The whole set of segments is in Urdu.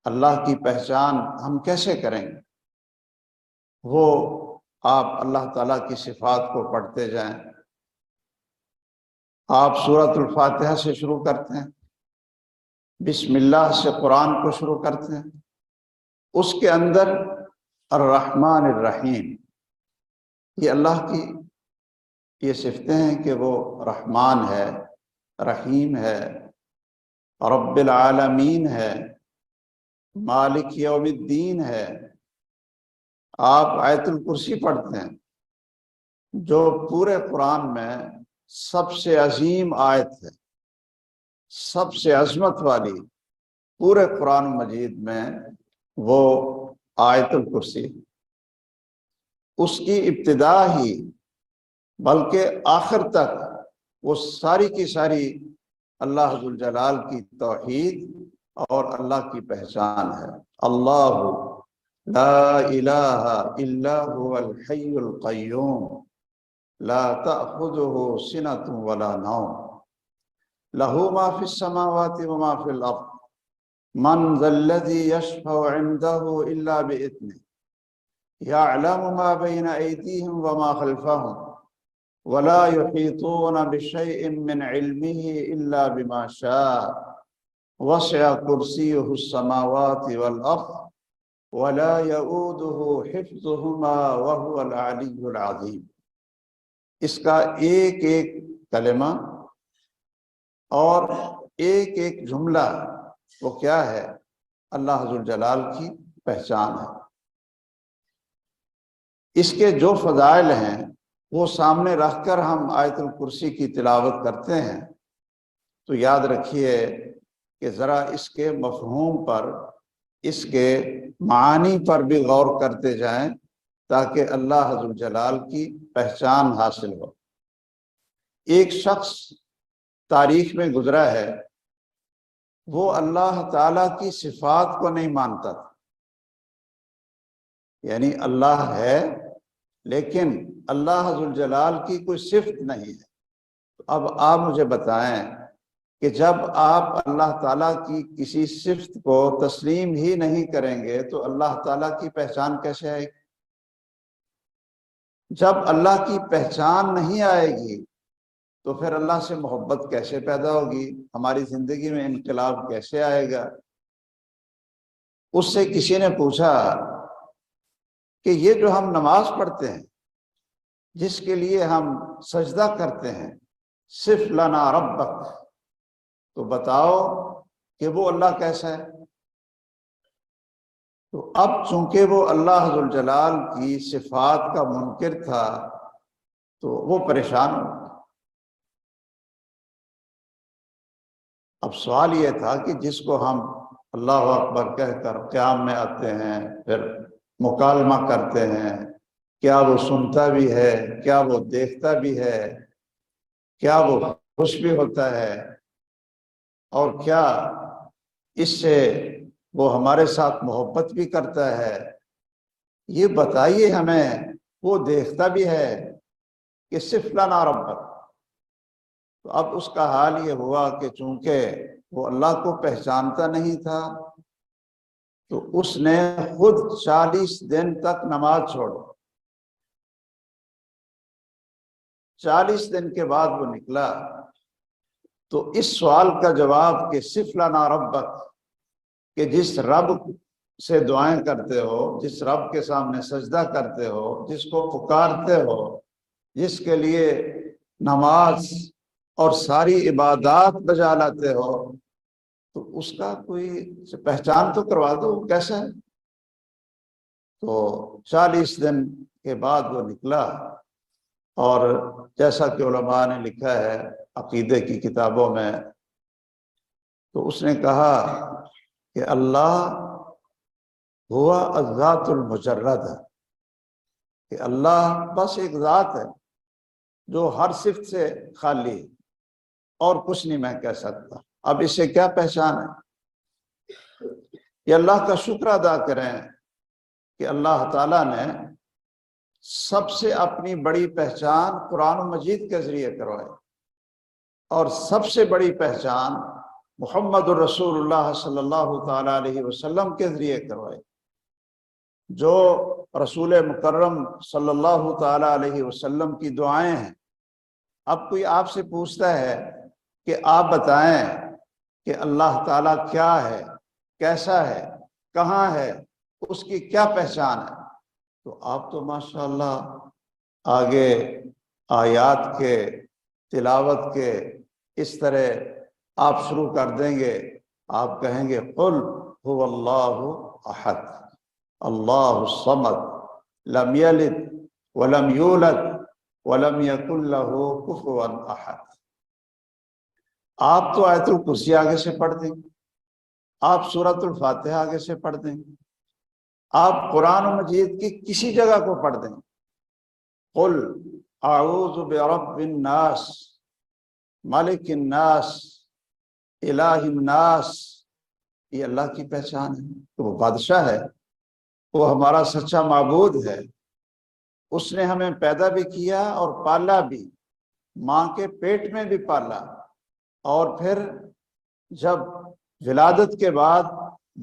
اللہ کی پہچان ہم کیسے کریں گے؟ وہ آپ اللہ تعالیٰ کی صفات کو پڑھتے جائیں۔ آپ سورۃ الفاتحہ سے شروع کرتے ہیں، بسم اللہ سے قرآن کو شروع کرتے ہیں، اس کے اندر الرحمن الرحیم، یہ اللہ کی یہ صفتیں ہیں کہ وہ رحمان ہے، رحیم ہے، رب العالمین ہے، مالک یوم الدین ہے۔ آپ آیت الکرسی پڑھتے ہیں جو پورے قرآن میں سب سے عظیم آیت ہے، سب سے عظمت والی پورے قرآن مجید میں وہ آیت الکرسی، اس کی ابتدا ہی بلکہ آخر تک وہ ساری کی ساری اللہ ذوالجلال کی توحید اور اللہ کی پہچان ہے۔ اللہ لا الہ الا هو الحی القیوم لا تأخذه سنة ولا نوم له ما في السماوات وما في الأرض من ذا الذي يشفع عنده إلا بإذنه يعلم ما بين أيديهم وما خلفهم ولا يحيطون بشيء من علمه إلا بما شاء وسع كرسيه السماوات والأرض ولا يؤوده حفظهما وهو العلي العظيم۔ اس کا ایک ایک کلمہ اور ایک ایک جملہ وہ کیا ہے؟ اللہ ذوالجلال کی پہچان ہے۔ اس کے جو فضائل ہیں وہ سامنے رکھ کر ہم آیت الکرسی کی تلاوت کرتے ہیں تو یاد رکھیے کہ ذرا اس کے مفہوم پر، اس کے معانی پر بھی غور کرتے جائیں تاکہ اللہ ذوالجلال کی پہچان حاصل ہو۔ ایک شخص تاریخ میں گزرا ہے، وہ اللہ تعالیٰ کی صفات کو نہیں مانتا تھا، یعنی اللہ ہے لیکن اللہ ذوالجلال کی کوئی صفت نہیں ہے۔ اب آپ مجھے بتائیں کہ جب آپ اللہ تعالیٰ کی کسی صفت کو تسلیم ہی نہیں کریں گے تو اللہ تعالیٰ کی پہچان کیسے آئے گی؟ جب اللہ کی پہچان نہیں آئے گی تو پھر اللہ سے محبت کیسے پیدا ہوگی؟ ہماری زندگی میں انقلاب کیسے آئے گا؟ اس سے کسی نے پوچھا کہ یہ جو ہم نماز پڑھتے ہیں، جس کے لیے ہم سجدہ کرتے ہیں، صف لنا ربک، تو بتاؤ کہ وہ اللہ کیسا ہے؟ تو اب چونکہ وہ اللہ ذوالجلال کی صفات کا منکر تھا تو وہ پریشان ہو۔ اب سوال یہ تھا کہ جس کو ہم اللہ اکبر کہہ کر قیام میں آتے ہیں، پھر مکالمہ کرتے ہیں، کیا وہ سنتا بھی ہے؟ کیا وہ دیکھتا بھی ہے؟ کیا وہ خوش بھی ہوتا ہے؟ اور کیا اس سے وہ ہمارے ساتھ محبت بھی کرتا ہے؟ یہ بتائیے ہمیں، وہ دیکھتا بھی ہے کہ صف لنا ربک؟ تو اب اس کا حال یہ ہوا کہ چونکہ وہ اللہ کو پہچانتا نہیں تھا تو اس نے خود 40 دن تک نماز چھوڑی۔ 40 دن کے بعد وہ نکلا تو اس سوال کا جواب کہ صف لنا ربک، کہ جس رب سے دعائیں کرتے ہو، جس رب کے سامنے سجدہ کرتے ہو، جس کو پکارتے ہو، جس کے لیے نماز اور ساری عبادات بجا لاتے ہو، تو اس کا کوئی پہچان تو کروا دو، کیسا ہے؟ تو 40 دن کے بعد وہ نکلا، اور جیسا کہ علماء نے لکھا ہے عقیدے کی کتابوں میں، تو اس نے کہا کہ اللہ ہوا الذات المجرد ہے، کہ اللہ بس ایک ذات ہے جو ہر صفت سے خالی ہے، اور کچھ نہیں میں کہہ سکتا۔ اب اس سے کیا پہچان ہے؟ یہ اللہ کا شکر ادا کریں کہ اللہ تعالیٰ نے سب سے اپنی بڑی پہچان قرآن مجید کے ذریعے کروائی، اور سب سے بڑی پہچان محمد الرسول اللہ صلی اللہ تعالی علیہ وسلم کے ذریعے کروائی، جو رسول مکرم صلی اللہ تعالی علیہ وسلم کی دعائیں ہیں۔ اب کوئی آپ سے پوچھتا ہے کہ آپ بتائیں کہ اللہ تعالیٰ کیا ہے، کیسا ہے، کہاں ہے، اس کی کیا پہچان ہے، تو آپ تو ماشاءاللہ آگے آیات کے تلاوت کے اس طرح آپ شروع کر دیں گے، آپ کہیں گے قل هو اللہ احد اللہ الصمد لم یلد ولم یولد ولم یکن لہ کفوا احد۔ آپ تو آیت الکرسی آگے سے پڑھ دیں، آپ سورۃ الفاتحہ آگے سے پڑھ دیں، آپ قرآن مجید کی کسی جگہ کو پڑھ دیں، قل اعوذ برب الناس ملک الناس الہ الناس، یہ اللہ کی پہچان ہے کہ وہ بادشاہ ہے، وہ ہمارا سچا معبود ہے، اس نے ہمیں پیدا بھی کیا اور پالا بھی، ماں کے پیٹ میں بھی پالا، اور پھر جب ولادت کے بعد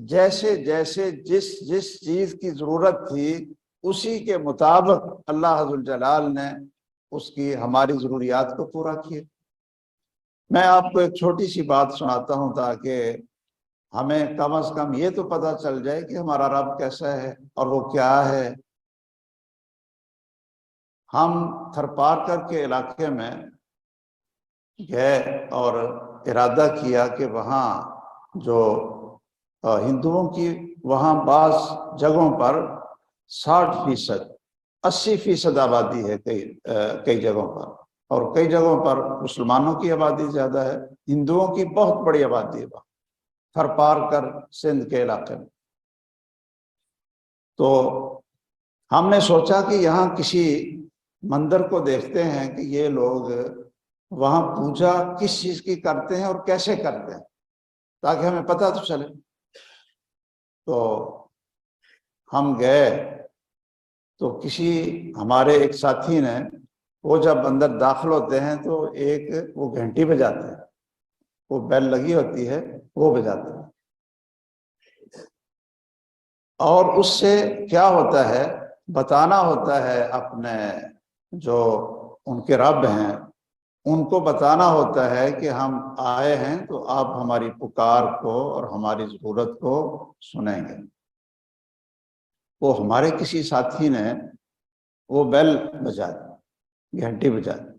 جیسے جیسے جس چیز کی ضرورت تھی اسی کے مطابق اللہ عز الجلال نے اس کی ہماری ضروریات کو پورا کیا۔ میں آپ کو ایک چھوٹی سی بات سناتا ہوں تاکہ ہمیں کم از کم یہ تو پتہ چل جائے کہ ہمارا رب کیسا ہے اور وہ کیا ہے۔ ہم تھرپارکر کے علاقے میں گئے اور ارادہ کیا کہ وہاں جو ہندوؤں کی وہاں بعض جگہوں پر 60%، 80% آبادی ہے کئی جگہوں پر، اور کئی جگہوں پر مسلمانوں کی آبادی زیادہ ہے، ہندوؤں کی بہت بڑی آبادی ہے وہاں تھرپارکر سندھ کے علاقے میں۔ تو ہم نے سوچا کہ یہاں کسی مندر کو دیکھتے ہیں کہ یہ لوگ وہاں پوجا کس چیز کی کرتے ہیں اور کیسے کرتے ہیں، تاکہ ہمیں پتہ تو چلے۔ تو ہم گئے تو کسی ہمارے ایک ساتھی نے، وہ جب اندر داخل ہوتے ہیں تو ایک وہ گھنٹی بجاتے ہیں، وہ بیل لگی ہوتی ہے وہ بجاتے ہیں، اور اس سے کیا ہوتا ہے بتانا ہوتا ہے اپنے جو ان کے رب ہیں ان کو بتانا ہوتا ہے کہ ہم آئے ہیں تو آپ ہماری پکار کو اور ہماری ضرورت کو سنیں گے۔ وہ ہمارے کسی ساتھی نے وہ بیل بجا دی، گھنٹی بجا دی،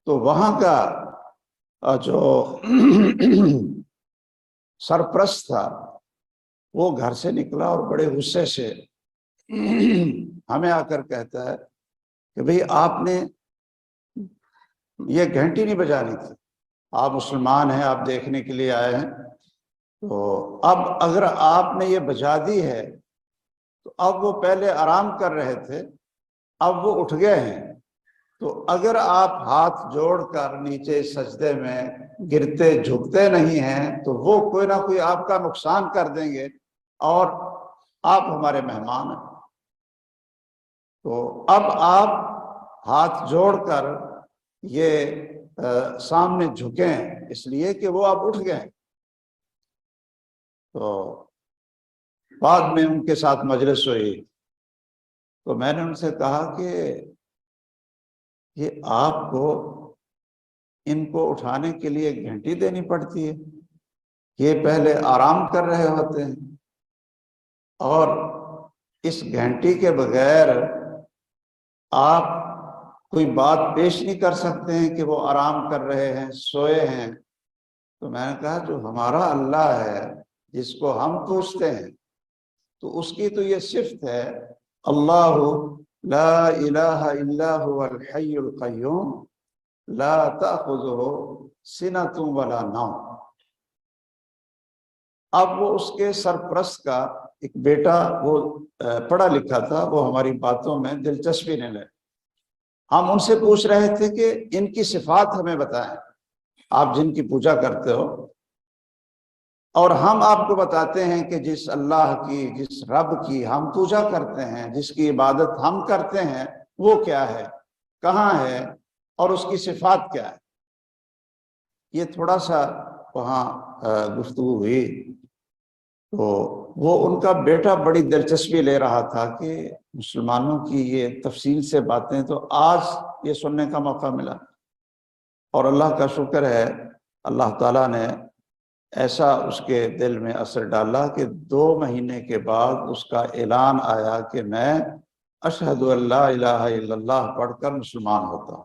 تو وہاں کا جو سرپرست تھا وہ گھر سے نکلا اور بڑے غصے سے ہمیں آ کر کہتا ہے کہ بھئی آپ نے یہ گھنٹی نہیں بجانی تھی، آپ مسلمان ہیں، آپ دیکھنے کے لیے آئے ہیں، تو اب اگر آپ نے یہ بجا دی ہے تو اب وہ پہلے آرام کر رہے تھے، اب وہ اٹھ گئے ہیں، تو اگر آپ ہاتھ جوڑ کر نیچے سجدے میں گرتے جھکتے نہیں ہیں تو وہ کوئی نہ کوئی آپ کا نقصان کر دیں گے، اور آپ ہمارے مہمان ہیں، تو اب آپ ہاتھ جوڑ کر یہ سامنے جھکیں، اس لیے کہ وہ اب اٹھ گئے۔ تو بعد میں ان کے ساتھ مجلس ہوئی تو میں نے ان سے کہا کہ یہ آپ کو ان کو اٹھانے کے لیے گھنٹی دینی پڑتی ہے، یہ پہلے آرام کر رہے ہوتے ہیں، اور اس گھنٹی کے بغیر آپ کوئی بات پیش نہیں کر سکتے ہیں کہ وہ آرام کر رہے ہیں، سوئے ہیں۔ تو میں نے کہا جو ہمارا اللہ ہے جس کو ہم پوچھتے ہیں تو اس کی تو یہ صفت ہے، اللہ لا الہ الا هو الحی القیوم لا تأخذہ سنۃ ولا نوم۔ اب وہ اس کے سرپرست کا ایک بیٹا وہ پڑھا لکھا تھا، وہ ہماری باتوں میں دلچسپی نہیں لے، ہم ان سے پوچھ رہے تھے کہ ان کی صفات ہمیں بتائیں، آپ جن کی پوجا کرتے ہو، اور ہم آپ کو بتاتے ہیں کہ جس اللہ کی، جس رب کی ہم پوجا کرتے ہیں، جس کی عبادت ہم کرتے ہیں، وہ کیا ہے، کہاں ہے، اور اس کی صفات کیا ہے۔ یہ تھوڑا سا وہاں گفتگو ہوئی تو وہ ان کا بیٹا بڑی دلچسپی لے رہا تھا کہ مسلمانوں کی یہ تفصیل سے باتیں، تو آج یہ سننے کا موقع ملا، اور اللہ کا شکر ہے اللہ تعالیٰ نے ایسا اس کے دل میں اثر ڈالا کہ 2 مہینے کے بعد اس کا اعلان آیا کہ میں اشہد ان لا الہ الا اللہ پڑھ کر مسلمان ہوتا ہوں۔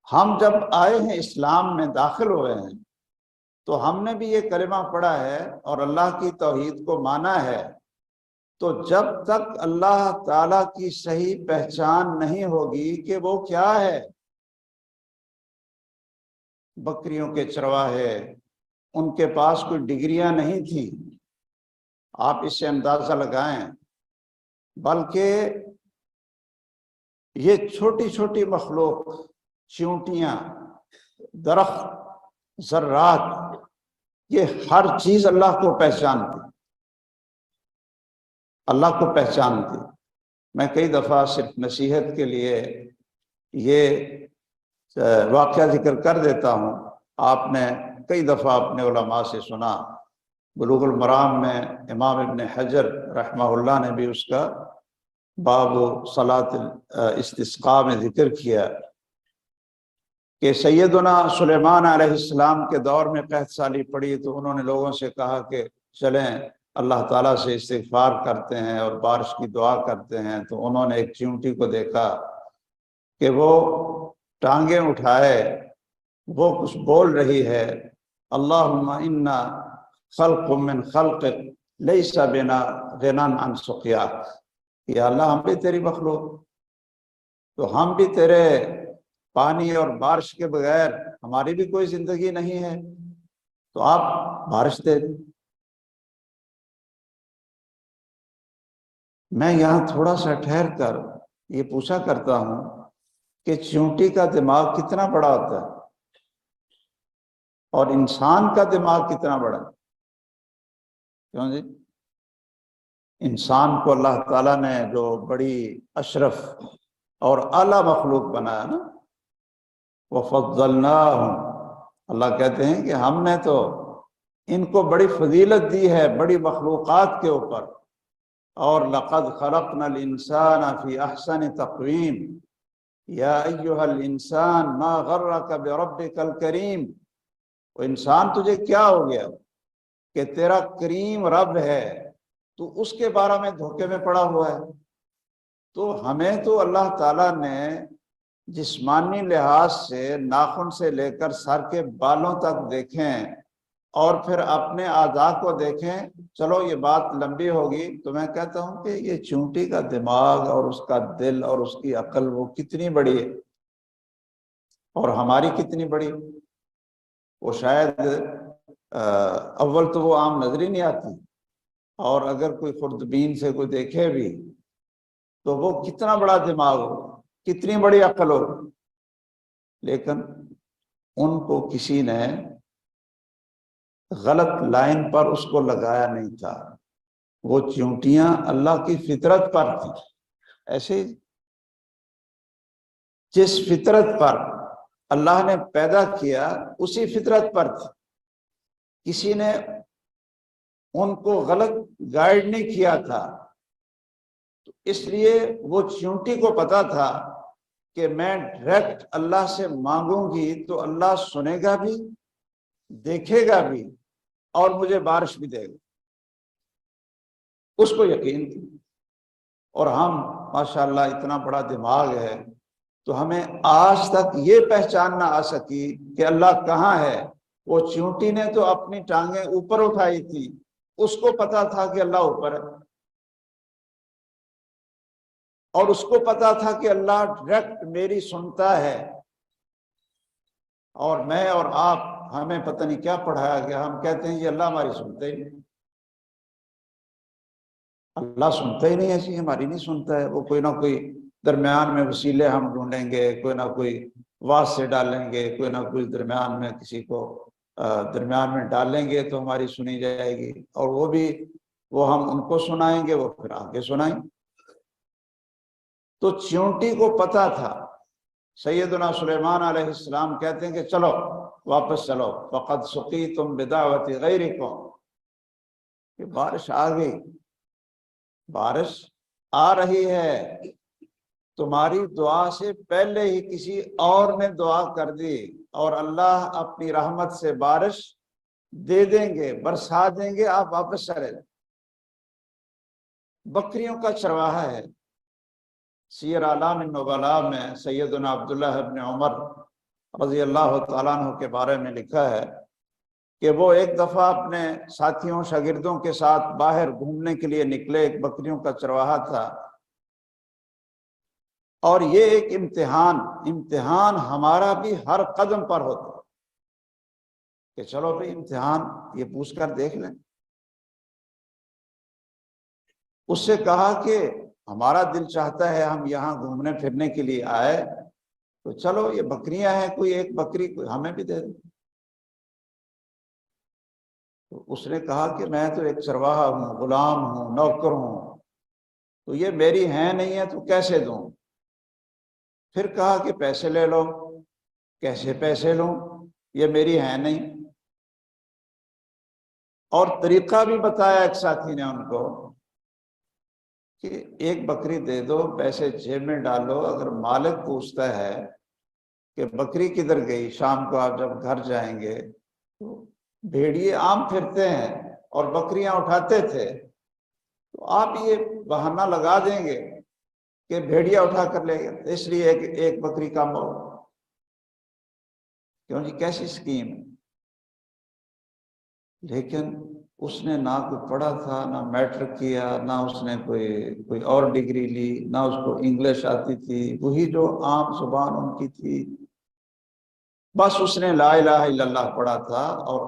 ہم جب آئے ہیں اسلام میں داخل ہوئے ہیں تو ہم نے بھی یہ کلمہ پڑھا ہے اور اللہ کی توحید کو مانا ہے، تو جب تک اللہ تعالیٰ کی صحیح پہچان نہیں ہوگی کہ وہ کیا ہے، بکریوں کے چرواہے، ان کے پاس کوئی ڈگریاں نہیں تھیں، آپ اس سے اندازہ لگائیں، بلکہ یہ چھوٹی چھوٹی مخلوق، چیونٹیاں، درخت، ذرات، یہ ہر چیز اللہ کو پہچانتی، اللہ کو پہچانتی۔ میں کئی دفعہ صرف نصیحت کے لیے یہ واقعہ ذکر کر دیتا ہوں، آپ نے کئی دفعہ اپنے علماء سے سنا، بلوغ المرام میں امام ابن حجر رحمہ اللہ نے بھی اس کا باب صلاۃ الاستسقاء میں ذکر کیا کہ سیدنا سلیمان علیہ السلام کے دور میں قحط سالی پڑی تو انہوں نے لوگوں سے کہا کہ چلیں اللہ تعالیٰ سے استغفار کرتے ہیں اور بارش کی دعا کرتے ہیں، تو انہوں نے ایک چیونٹی کو دیکھا کہ وہ ٹانگیں اٹھائے، وہ کچھ بول رہی ہے، اللہم انا خلق من خلقک لیس بنا غنی عن سقیاک، یا اللہ ہم بھی تیری مخلوق، تو ہم بھی تیرے پانی اور بارش کے بغیر ہماری بھی کوئی زندگی نہیں ہے، تو آپ بارش دے دیں۔ میں یہاں تھوڑا سا ٹھہر کر یہ پوچھا کرتا ہوں کہ چیونٹی کا دماغ کتنا بڑا ہوتا ہے اور انسان کا دماغ کتنا بڑا ہے؟ کیوں جی؟ انسان کو اللہ تعالیٰ نے جو بڑی اشرف اور اعلیٰ مخلوق بنایا نا، وَفَضَّلْنَاهُمْ، اللہ کہتے ہیں کہ ہم نے تو ان کو بڑی فضیلت دی ہے بڑی مخلوقات کے اوپر، اور لَقَدْ خَلَقْنَا الْإِنسَانَ فِي أَحْسَنِ تَقْوِيمٍ یا ایہا الانسان ما غرک بربک الکریم، وہ انسان تجھے کیا ہو گیا کہ تیرا کریم رب ہے، تو اس کے بارے میں دھوکے میں پڑا ہوا ہے۔ تو ہمیں تو اللہ تعالیٰ نے جسمانی لحاظ سے ناخن سے لے کر سر کے بالوں تک دیکھیں اور پھر اپنے اعضاء کو دیکھیں، چلو یہ بات لمبی ہوگی تو میں کہتا ہوں کہ یہ چونٹی کا دماغ اور اس کا دل اور اس کی عقل وہ کتنی بڑی ہے اور ہماری کتنی بڑی، وہ شاید اول تو وہ عام نظر ہی نہیں آتی، اور اگر کوئی خوردبین سے کوئی دیکھے بھی تو وہ کتنا بڑا دماغ ہو، کتنی بڑی عقل ہو، لیکن ان کو کسی نے غلط لائن پر اس کو لگایا نہیں تھا، وہ چیونٹیاں اللہ کی فطرت پر تھیں، ایسے جس فطرت پر اللہ نے پیدا کیا اسی فطرت پر تھی، کسی نے ان کو غلط گائیڈ نہیں کیا تھا، تو اس لیے وہ چیونٹی کو پتا تھا کہ میں ڈائریکٹ اللہ سے مانگوں گی تو اللہ سنے گا بھی، دیکھے گا بھی، اور مجھے بارش بھی دے گا، اس کو یقین تھی۔ اور ہم ماشاءاللہ اتنا بڑا دماغ ہے تو ہمیں آج تک یہ پہچان نہ آ سکی کہ اللہ کہاں ہے۔ وہ چیونٹی نے تو اپنی ٹانگیں اوپر اٹھائی تھی، اس کو پتا تھا کہ اللہ اوپر ہے، اور اس کو پتا تھا کہ اللہ ڈائریکٹ میری سنتا ہے، اور میں اور آپ ہمیں پتہ نہیں کیا پڑھایا گیا، ہم کہتے ہیں یہ اللہ ہماری سنتا ہی نہیں، اللہ سنتا ہی نہیں، ایسی ہماری نہیں سنتا ہے، وہ کوئی نہ کوئی درمیان میں وسیلے ہم ڈھونڈیں گے، کوئی نہ کوئی واسطے ڈالیں گے، کوئی نہ کوئی درمیان میں کسی کو درمیان میں ڈالیں گے تو ہماری سنی جائے گی، اور وہ ہم ان کو سنائیں گے، وہ پھر آگے سنائیں۔ تو چیونٹی کو پتا تھا۔ سیدنا سلیمان علیہ السلام کہتے ہیں کہ چلو واپس چلو، فقد سقیتم بدعوت غیرکم، کہ بارش آ گئی، بارش آ رہی ہے، تمہاری دعا سے پہلے ہی کسی اور نے دعا کر دی، اور اللہ اپنی رحمت سے بارش دے دیں گے، برسا دیں گے، آپ واپس چلے جائیں۔ بکریوں کا چرواہا ہے۔ سیر اعلام النبلاء میں سیدنا عبداللہ ابن عمر رضی اللہ تعالیٰ عنہ کے بارے میں لکھا ہے کہ وہ ایک دفعہ اپنے ساتھیوں شاگردوں کے ساتھ باہر گھومنے کے لیے نکلے، ایک بکریوں کا چرواہا تھا، اور یہ ایک امتحان ہمارا بھی ہر قدم پر ہوتا ہے کہ چلو بھئی امتحان یہ پوچھ کر دیکھ لیں۔ اس سے کہا کہ ہمارا دل چاہتا ہے ہم یہاں گھومنے پھرنے کے لیے آئے، تو چلو یہ بکریاں ہیں، کوئی ایک بکری ہمیں بھی دے دیں۔ تو اس نے کہا کہ میں تو ایک چرواہا ہوں، غلام ہوں، نوکر ہوں، تو یہ میری ہیں نہیں ہے تو کیسے دوں؟ پھر کہا کہ پیسے لے لو۔ کیسے پیسے لوں؟ یہ میری ہیں نہیں۔ اور طریقہ بھی بتایا ایک ساتھی نے ان کو کہ ایک بکری دے دو، پیسے جیب میں ڈالو، اگر مالک پوچھتا ہے کہ بکری کدھر گئی، شام کو آپ جب گھر جائیں گے تو بھیڑیے عام پھرتے ہیں اور بکریاں اٹھاتے تھے، تو آپ یہ بہانہ لگا دیں گے کہ بھیڑیا اٹھا کر لے گئے، اس لیے ایک بکری کم ہو۔ کیوں جی، کیسی اسکیم؟ لیکن اس نے نہ کوئی پڑھا تھا، نہ میٹرک کیا، نہ اس نے کوئی اور ڈگری لی، نہ اس کو انگلش آتی تھی، وہی جو عام زبان ان کی تھی، بس اس نے لا الہ الا اللہ پڑھا تھا، اور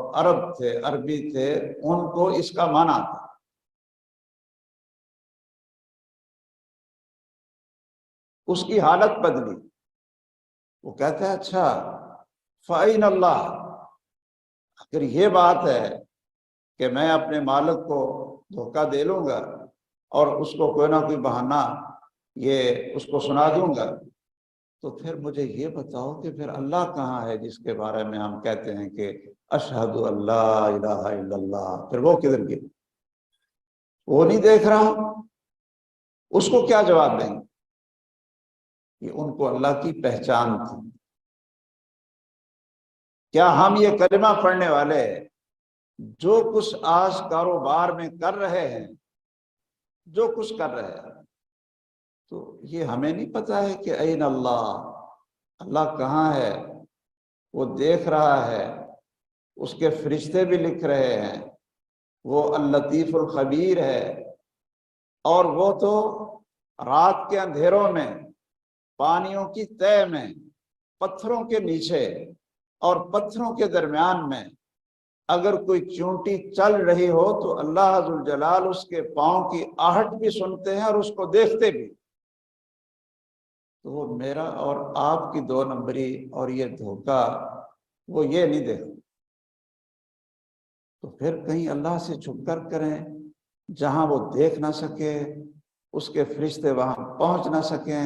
عربی تھے، ان کو اس کا معنی تھا۔ اس کی حالت بدلی، وہ کہتا ہے اچھا فَأَيْنَ اللَّهُ، اگر یہ بات ہے کہ میں اپنے مالک کو دھوکہ دے لوں گا اور اس کو کوئی نہ کوئی بہانہ یہ اس کو سنا دوں گا، تو پھر مجھے یہ بتاؤ کہ پھر اللہ کہاں ہے جس کے بارے میں ہم کہتے ہیں کہ اشہد اللہ الہ الا اللہ، پھر وہ کدھر گیا؟ وہ نہیں دیکھ رہا، اس کو کیا جواب دیں گے؟ کہ ان کو اللہ کی پہچان تھی۔ کیا ہم یہ کلمہ پڑھنے والے جو کچھ آج کاروبار میں کر رہے ہیں، جو کچھ کر رہے ہیں، تو یہ ہمیں نہیں پتا ہے کہ این اللہ، اللہ کہاں ہے؟ وہ دیکھ رہا ہے، اس کے فرشتے بھی لکھ رہے ہیں، وہ اللطیف الخبیر ہے، اور وہ تو رات کے اندھیروں میں، پانیوں کی تہہ میں، پتھروں کے نیچے اور پتھروں کے درمیان میں اگر کوئی چونٹی چل رہی ہو تو اللہ ذوالجلال اس کے پاؤں کی آہٹ بھی سنتے ہیں اور اس کو دیکھتے بھی۔ تو وہ میرا اور آپ کی دو نمبری اور یہ دھوکہ وہ یہ نہیں دیکھتے، تو پھر کہیں اللہ سے چھپ کر کریں جہاں وہ دیکھ نہ سکے، اس کے فرشتے وہاں پہنچ نہ سکیں،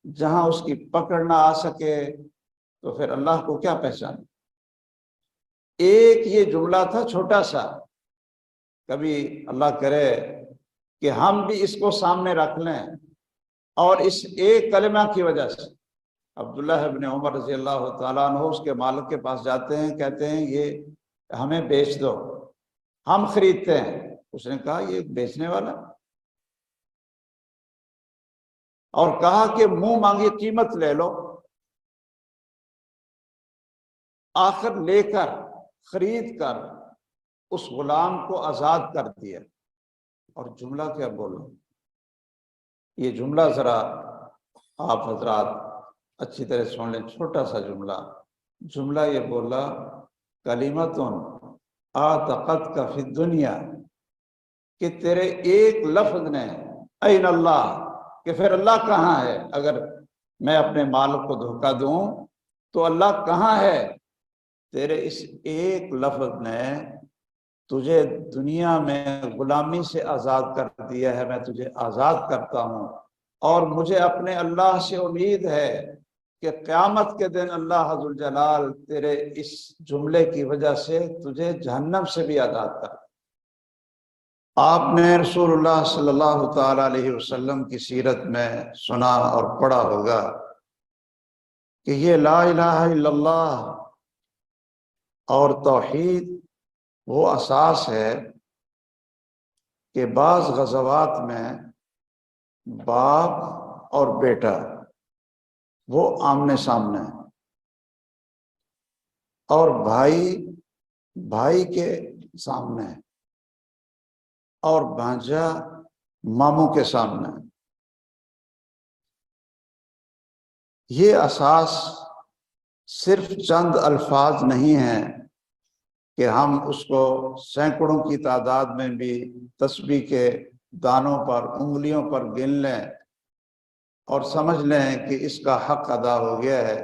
جہاں اس کی پکڑ نہ آ سکے، تو پھر اللہ کو کیا پہچانے؟ ایک یہ جملہ تھا چھوٹا سا، کبھی اللہ کرے کہ ہم بھی اس کو سامنے رکھ لیں، اور اس ایک کلمہ کی وجہ سے عبداللہ ابن عمر رضی اللہ تعالیٰ عنہ اس کے مالک کے پاس جاتے ہیں، کہتے ہیں یہ ہمیں بیچ دو، ہم خریدتے ہیں۔ اس نے کہا یہ بیچنے والا، اور کہا کہ منہ مانگی قیمت لے لو۔ آخر لے کر، خرید کر اس غلام کو آزاد کر دیا۔ اور جملہ کیا بولو، یہ جملہ ذرا آپ حضرات اچھی طرح سن لیں، چھوٹا سا جملہ یہ بولا کلمتن آتقت کا فی الدنیا، کہ تیرے ایک لفظ نے این اللہ، کہ پھر اللہ کہاں ہے؟ اگر میں اپنے مالک کو دھوکہ دوں تو اللہ کہاں ہے؟ تیرے اس ایک لفظ نے تجھے دنیا میں غلامی سے آزاد کر دیا ہے، میں تجھے آزاد کرتا ہوں، اور مجھے اپنے اللہ سے امید ہے کہ قیامت کے دن اللہ عز الجلال تیرے اس جملے کی وجہ سے تجھے جہنم سے بھی آزاد کر۔ آپ نے رسول اللہ صلی اللہ تعالی علیہ وسلم کی سیرت میں سنا اور پڑھا ہوگا کہ یہ لا الہ الا اللہ اور توحید وہ اساس ہے کہ بعض غزوات میں باپ اور بیٹا وہ آمنے سامنے ہیں، اور بھائی بھائی کے سامنے ہے، اور بھانجا ماموں کے سامنے ہے۔ یہ اساس صرف چند الفاظ نہیں ہیں کہ ہم اس کو سینکڑوں کی تعداد میں بھی تسبیح کے دانوں پر انگلیوں پر گن لیں اور سمجھ لیں کہ اس کا حق ادا ہو گیا ہے۔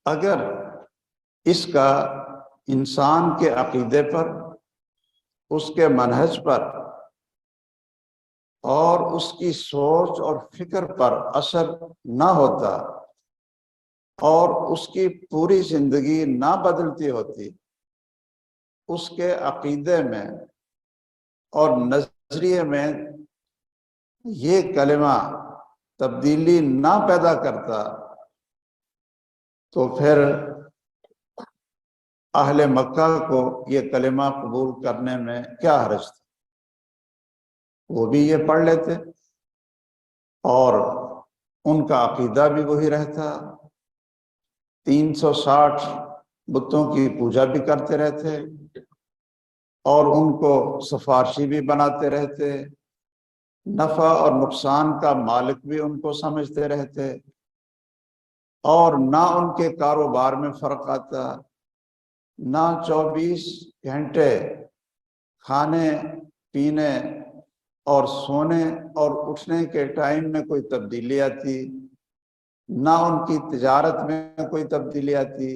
اگر اس کا انسان کے عقیدے پر، اس کے منہج پر اور اس کی سوچ اور فکر پر اثر نہ ہوتا اور اس کی پوری زندگی نہ بدلتی ہوتی، اس کے عقیدے میں اور نظریے میں یہ کلمہ تبدیلی نہ پیدا کرتا، تو پھر اہل مکہ کو یہ کلمہ قبول کرنے میں کیا حرج تھا؟ وہ بھی یہ پڑھ لیتے اور ان کا عقیدہ بھی وہی رہتا، 360 بتوں کی پوجا بھی کرتے رہتے اور ان کو سفارشی بھی بناتے رہتے، نفع اور نقصان کا مالک بھی ان کو سمجھتے رہتے، اور نہ ان کے کاروبار میں فرق آتا، نہ 24 گھنٹے کھانے پینے اور سونے اور اٹھنے کے ٹائم میں کوئی تبدیلی آتی، نہ ان کی تجارت میں کوئی تبدیلی آتی،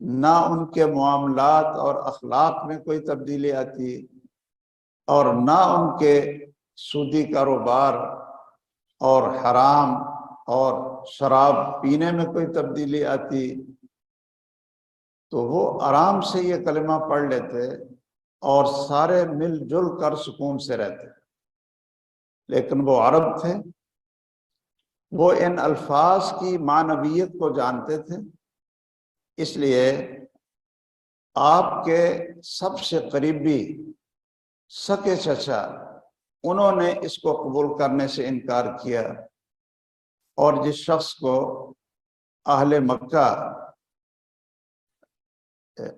نہ ان کے معاملات اور اخلاق میں کوئی تبدیلی آتی، اور نہ ان کے سودی کاروبار اور حرام اور شراب پینے میں کوئی تبدیلی آتی۔ تو وہ آرام سے یہ کلمہ پڑھ لیتے اور سارے مل جل کر سکون سے رہتے۔ لیکن وہ عرب تھے، وہ ان الفاظ کی معنویت کو جانتے تھے، اس لیے آپ کے سب سے قریبی سکے چچا انہوں نے اس کو قبول کرنے سے انکار کیا، اور جس شخص کو اہل مکہ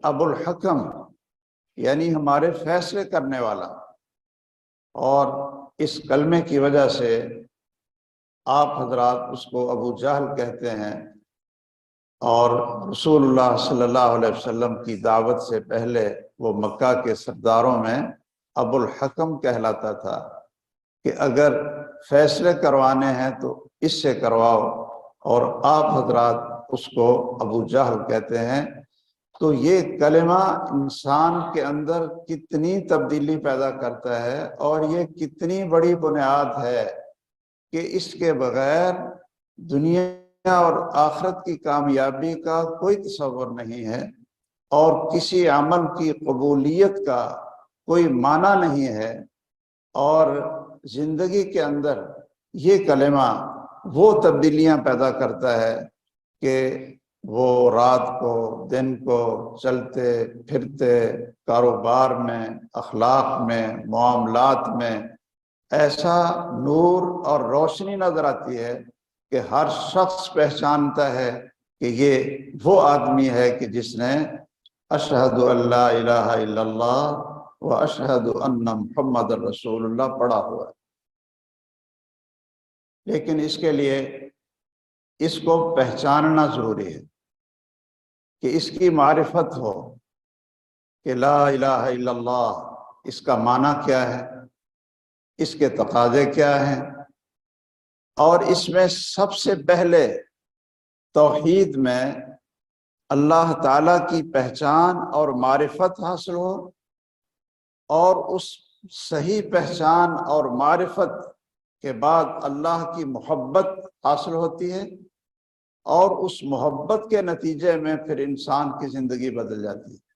ابو الحکم یعنی ہمارے فیصلے کرنے والا، اور اس کلمے کی وجہ سے آپ حضرات اس کو ابو جہل کہتے ہیں، اور رسول اللہ صلی اللہ علیہ وسلم کی دعوت سے پہلے وہ مکہ کے سرداروں میں ابو الحکم کہلاتا تھا کہ اگر فیصلے کروانے ہیں تو اس سے کرواؤ، اور آپ حضرات اس کو ابو جہل کہتے ہیں۔ تو یہ کلمہ انسان کے اندر کتنی تبدیلی پیدا کرتا ہے، اور یہ کتنی بڑی بنیاد ہے کہ اس کے بغیر دنیا اور آخرت کی کامیابی کا کوئی تصور نہیں ہے، اور کسی عمل کی قبولیت کا کوئی معنی نہیں ہے۔ اور زندگی کے اندر یہ کلمہ وہ تبدیلیاں پیدا کرتا ہے کہ وہ رات کو دن کو چلتے پھرتے کاروبار میں، اخلاق میں، معاملات میں ایسا نور اور روشنی نظر آتی ہے کہ ہر شخص پہچانتا ہے کہ یہ وہ آدمی ہے کہ جس نے اشہد ان لا الہ الا اللہ و اشہد ان محمد رسول اللہ پڑھا ہوا ہے۔ لیکن اس کے لیے اس کو پہچاننا ضروری ہے کہ اس کی معرفت ہو کہ لا الہ الا اللہ اس کا معنی کیا ہے، اس کے تقاضے کیا ہیں، اور اس میں سب سے پہلے توحید میں اللہ تعالیٰ کی پہچان اور معرفت حاصل ہو، اور اس صحیح پہچان اور معرفت کے بعد اللہ کی محبت حاصل ہوتی ہے، اور اس محبت کے نتیجے میں پھر انسان کی زندگی بدل جاتی ہے۔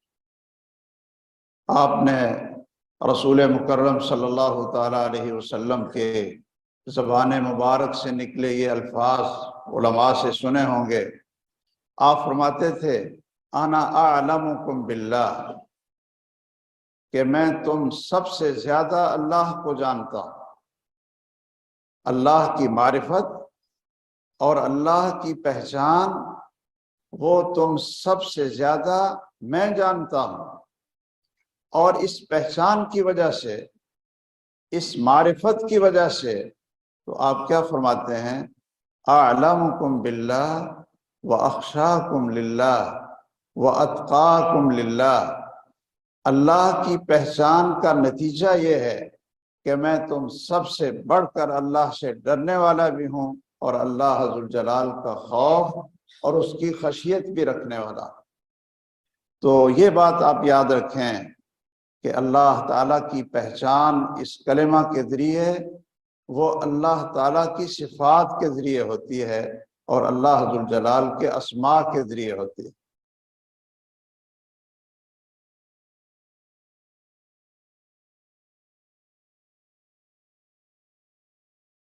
آپ نے رسول مکرم صلی اللہ تعالیٰ علیہ وسلم کے زبان مبارک سے نکلے یہ الفاظ علماء سے سنے ہوں گے۔ آپ فرماتے تھے انا اعلمکم باللہ، کہ میں تم سب سے زیادہ اللہ کو جانتا ہوں۔ اللہ کی معرفت اور اللہ کی پہچان وہ تم سب سے زیادہ میں جانتا ہوں، اور اس پہچان کی وجہ سے، اس معرفت کی وجہ سے تو آپ کیا فرماتے ہیں؟ اعلمکم باللہ واخشاکم للہ واتقاکم للہ۔ اللہ کی پہچان کا نتیجہ یہ ہے کہ میں تم سب سے بڑھ کر اللہ سے ڈرنے والا بھی ہوں، اور اللہ ذوالجلال کا خوف اور اس کی خشیت بھی رکھنے والا۔ تو یہ بات آپ یاد رکھیں کہ اللہ تعالیٰ کی پہچان اس کلمہ کے ذریعے وہ اللہ تعالیٰ کی صفات کے ذریعے ہوتی ہے، اور اللہ ذوالجلال کے اسماء کے ذریعے ہوتی ہے۔